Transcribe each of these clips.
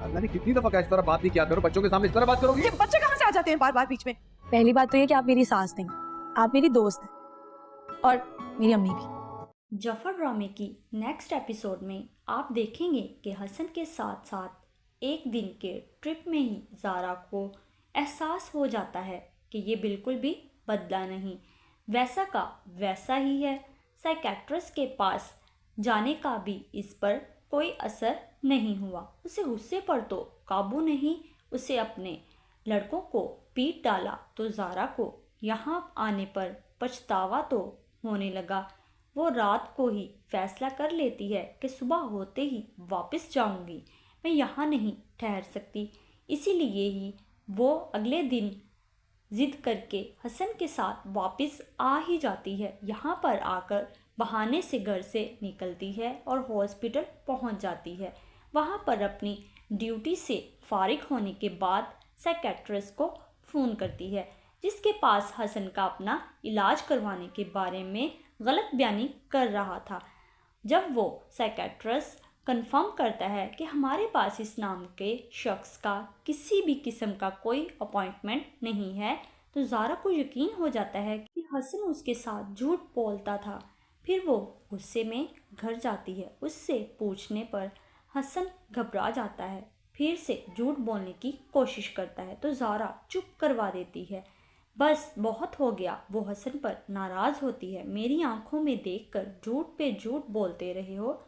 मैंने कितनी दफा कहा इस तरह बात नहीं किया करो, बच्चों के सामने इस तरह बात करोगी? ये बच्चे कहाँ से आ जाते हैं बार बार बीच में? पहली बात तो ये कि आप मेरी सास नहीं, आप मेरी दोस्त हैं और मेरी अम्मी भी। जफर ड्रामे की नेक्स्ट एपिसोड में आप देखेंगे कि हसन के साथ साथ एक दिन के ट्रिप में ही ज़ारा को एहसास हो जाता है कि ये बिल्कुल भी बदला नहीं, वैसा का वैसा ही है। साइकेट्रिस्ट के पास जाने का भी इस पर कोई असर नहीं हुआ। उसे गुस्से पर तो काबू नहीं, उसे अपने लड़कों को पीट डाला तो ज़ारा को यहाँ आने पर पछतावा तो होने लगा। वो रात को ही फैसला कर लेती है कि सुबह होते ही वापस जाऊंगी, मैं यहाँ नहीं ठहर सकती। इसीलिए ही वो अगले दिन ज़िद करके हसन के साथ वापस आ ही जाती है। यहाँ पर आकर बहाने से घर से निकलती है और हॉस्पिटल पहुँच जाती है। वहाँ पर अपनी ड्यूटी से फारिग होने के बाद साइकेट्रिस्ट को फ़ोन करती है, जिसके पास हसन का अपना इलाज करवाने के बारे में गलत बयानी कर रहा था। जब वो साइकेट्रिस्ट कंफर्म करता है कि हमारे पास इस नाम के शख्स का किसी भी किस्म का कोई अपॉइंटमेंट नहीं है, तो ज़ारा को यकीन हो जाता है कि हसन उसके साथ झूठ बोलता था। फिर वो गुस्से में घर जाती है। उससे पूछने पर हसन घबरा जाता है, फिर से झूठ बोलने की कोशिश करता है तो ज़ारा चुप करवा देती है। बस बहुत हो गया, वो हसन पर नाराज़ होती है। मेरी आंखों में देखकर झूठ पे झूठ बोलते रहे हो,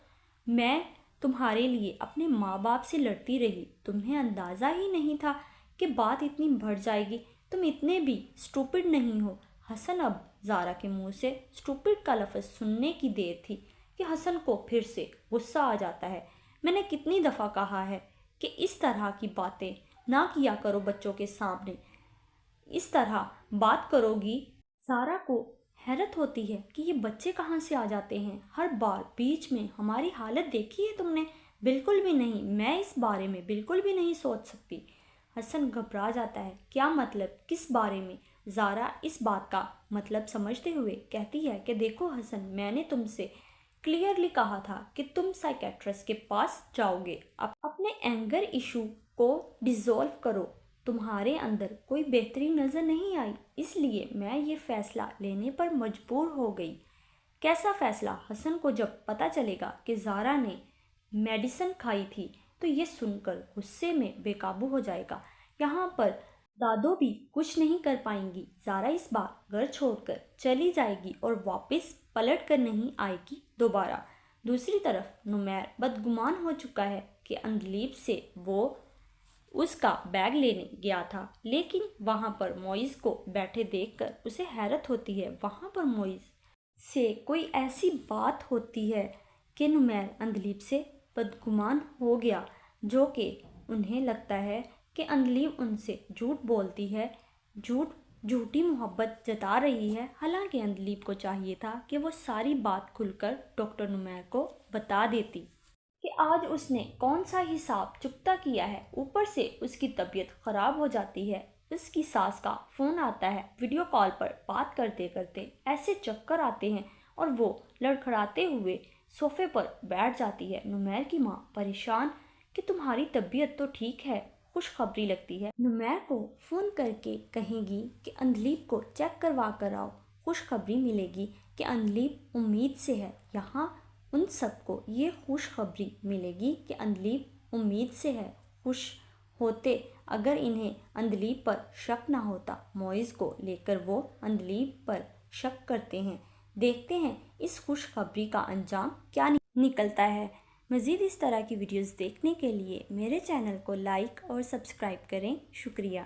मैं तुम्हारे लिए अपने माँ बाप से लड़ती रही, तुम्हें अंदाज़ा ही नहीं था कि बात इतनी बढ़ जाएगी, तुम इतने भी स्टूपिड नहीं हो। हसन अब ज़ारा के मुंह से स्टूपिड का लफ्ज़ सुनने की देर थी कि हसन को फिर से गुस्सा आ जाता है। मैंने कितनी दफ़ा कहा है कि इस तरह की बातें ना किया करो बच्चों के सामने, इस तरह बात करोगी। ज़ारा को हैरत होती है कि ये बच्चे कहाँ से आ जाते हैं हर बार बीच में। हमारी हालत देखी है तुमने? बिल्कुल भी नहीं, मैं इस बारे में बिल्कुल भी नहीं सोच सकती। हसन घबरा जाता है, क्या मतलब, किस बारे में? ज़ारा इस बात का मतलब समझते हुए कहती है कि देखो हसन, मैंने तुमसे क्लियरली कहा था कि तुम साइकेट्रिस्ट के पास जाओगे। अपने एंगर इशू को डिज़ोल्व करो। तुम्हारे अंदर कोई बेहतरी नज़र नहीं आई, इसलिए मैं ये फ़ैसला लेने पर मजबूर हो गई। कैसा फ़ैसला? हसन को जब पता चलेगा कि ज़ारा ने मेडिसिन खाई थी तो ये सुनकर गुस्से में बेकाबू हो जाएगा। यहाँ पर दादो भी कुछ नहीं कर पाएंगी। ज़ारा इस बार घर छोड़कर चली जाएगी और वापस पलट कर नहीं आएगी दोबारा। दूसरी तरफ नुमैर बदगुमान हो चुका है कि अंदलीब से वो उसका बैग लेने गया था, लेकिन वहाँ पर मोइज़ को बैठे देखकर उसे हैरत होती है। वहाँ पर मोइज़ से कोई ऐसी बात होती है कि नुमैर अंदलीब से बदगुमान हो गया, जो कि उन्हें लगता है कि अंदलीब उनसे झूठ बोलती है, झूठी मोहब्बत जता रही है। हालांकि अंदलीब को चाहिए था कि वो सारी बात खुलकर डॉक्टर नुमैर को बता देती कि आज उसने कौन सा हिसाब चुकता किया है। ऊपर से उसकी तबीयत ख़राब हो जाती है। उसकी सास का फ़ोन आता है। वीडियो कॉल पर बात करते करते ऐसे चक्कर आते हैं और वो लड़खड़ाते हुए सोफ़े पर बैठ जाती है। नुमैर की माँ परेशान कि तुम्हारी तबीयत तो ठीक है, खुशखबरी लगती है। नुमैर को फ़ोन करके कहेगी कि अंदलीब को चेक करवा कर आओ, खुशखबरी मिलेगी कि अंदलीब उम्मीद से है। यहाँ उन सबको ये खुशखबरी मिलेगी कि अंदलीब उम्मीद से है। खुश होते अगर इन्हें अंदलीब पर शक ना होता। मोइज़ को लेकर वो अंदलीब पर शक करते हैं। देखते हैं इस खुशखबरी का अंजाम क्या निकलता है। मज़ीद इस तरह की वीडियोस देखने के लिए मेरे चैनल को लाइक और सब्सक्राइब करें। शुक्रिया।